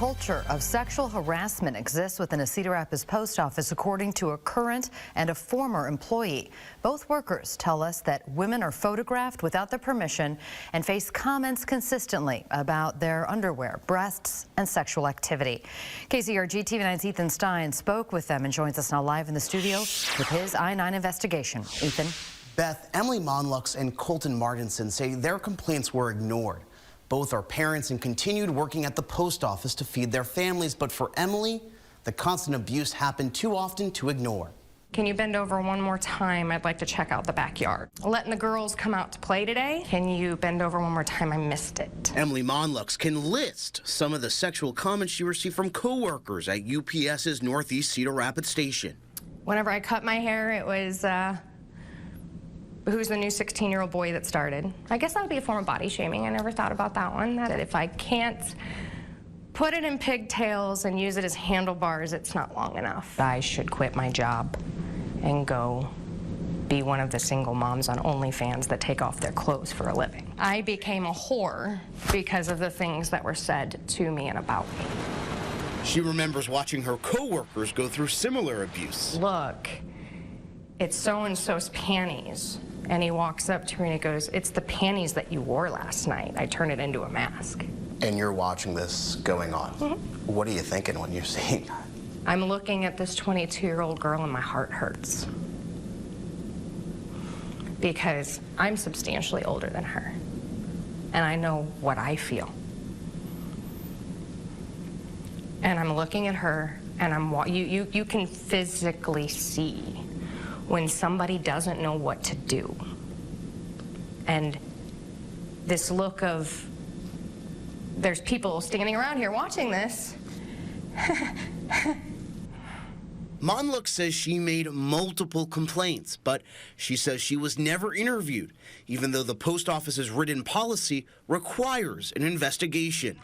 culture of sexual harassment exists within a Cedar Rapids post office, according to a current and a former employee. Both workers tell us that women are photographed without their permission and face comments consistently about their underwear, breasts, and sexual activity. KCRG TV9's Ethan Stein spoke with them and joins us now live in the studio with his I-9 investigation. Ethan. Beth, Emily Monlux and Colton Martinson say their complaints were ignored. Both are parents and continued working at the post office to feed their families. But for Emily, the constant abuse happened too often to ignore. Can you bend over one more time? I'd like to check out the backyard. Letting the girls come out to play today. Can you bend over one more time? I missed it. Emily Monlux can list some of the sexual comments she received from coworkers at UPS's Northeast Cedar Rapids station. Whenever I cut my hair, it was, who's the new 16-year-old boy that started? I guess that would be a form of body shaming. I never thought about that one. That if I can't put it in pigtails and use it as handlebars, it's not long enough. I should quit my job and go be one of the single moms on OnlyFans that take off their clothes for a living. I became a whore because of the things that were said to me and about me. She remembers watching her coworkers go through similar abuse. Look, it's so-and-so's panties. And he walks up to her and he goes, "It's the panties that you wore last night." I turn it into a mask. And you're watching this going on. Mm-hmm. What are you thinking when you're seeing that? I'm looking at this 22-year-old girl and my heart hurts. Because I'm substantially older than her. And I know what I feel. And I'm looking at her and you can physically see when somebody doesn't know what to do. And this look of, there's people standing around here watching this. Monlux says she made multiple complaints, but she says she was never interviewed, even though the post office's written policy requires an investigation.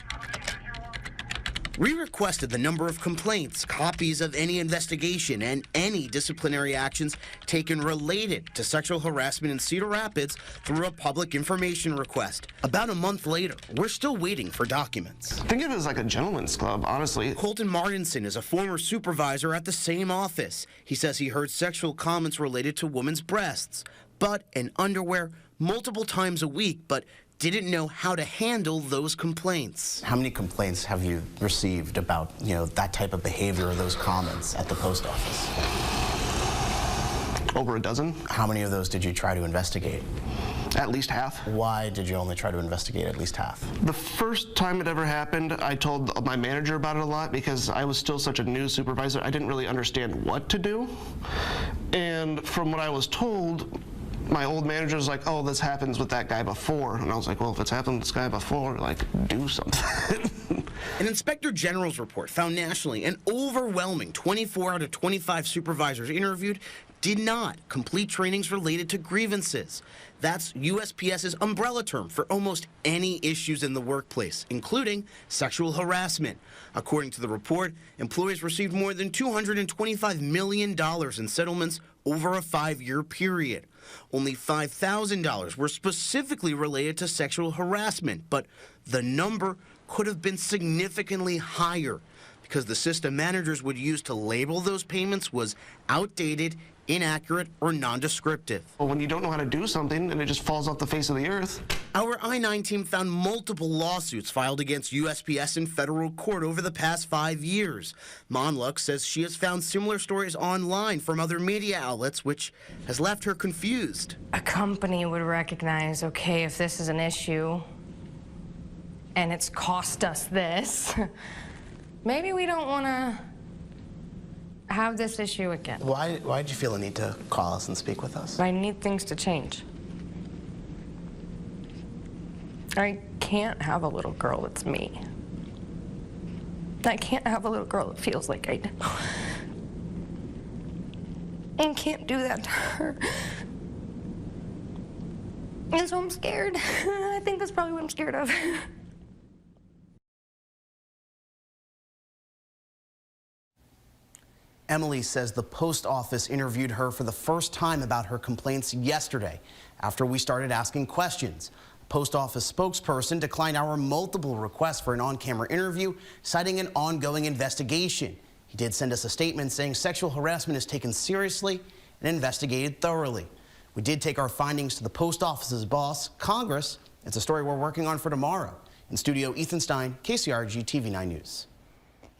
We requested the number of complaints, copies of any investigation, and any disciplinary actions taken related to sexual harassment in Cedar Rapids through a public information request. About a month later, we're still waiting for documents. Think of it as like a gentleman's club, honestly. Colton Martinson is a former supervisor at the same office. He says he heard sexual comments related to women's breasts, butt, and underwear multiple times a week, but didn't know how to handle those complaints. How many complaints have you received about, that type of behavior or those comments at the post office? Over a dozen. How many of those did you try to investigate? At least half. Why did you only try to investigate at least half? The first time it ever happened, I told my manager about it a lot because I was still such a new supervisor. I didn't really understand what to do. And from what I was told, my old manager was like, "Oh, this happens with that guy before." And I was like, well, if it's happened with this guy before, like, do something. An Inspector General's report found nationally an overwhelming 24 out of 25 supervisors interviewed did not complete trainings related to grievances. That's USPS's umbrella term for almost any issues in the workplace, including sexual harassment. According to the report, employees received more than $225 million in settlements over a 5-year period. Only $5,000 were specifically related to sexual harassment, but the number could have been significantly higher because the system managers would use to label those payments was outdated, inaccurate, or nondescriptive. Well, when you don't know how to do something and it just falls off the face of the earth. Our I-9 team found multiple lawsuits filed against USPS in federal court over the past 5 years. Monlux says she has found similar stories online from other media outlets, which has left her confused. A company would recognize, okay, if this is an issue and it's cost us this, maybe we don't want to have this issue again. Why did you feel a need to call us and speak with us? I need things to change. I can't have a little girl that's me. I can't have a little girl that feels like I do. And can't do that to her. And so I'm scared. I think that's probably what I'm scared of. Emily says the post office interviewed her for the first time about her complaints yesterday after we started asking questions. Post Office spokesperson declined our multiple requests for an on-camera interview, citing an ongoing investigation. He did send us a statement saying sexual harassment is taken seriously and investigated thoroughly. We did take our findings to the Post Office's boss, Congress. It's a story we're working on for tomorrow. In studio, Ethan Stein, KCRG TV 9 News.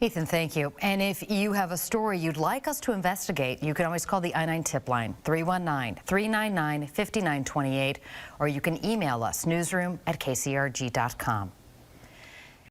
Ethan, thank you. And if you have a story you'd like us to investigate, you can always call the I-9 tip line, 319-399-5928, or you can email us, newsroom@kcrg.com.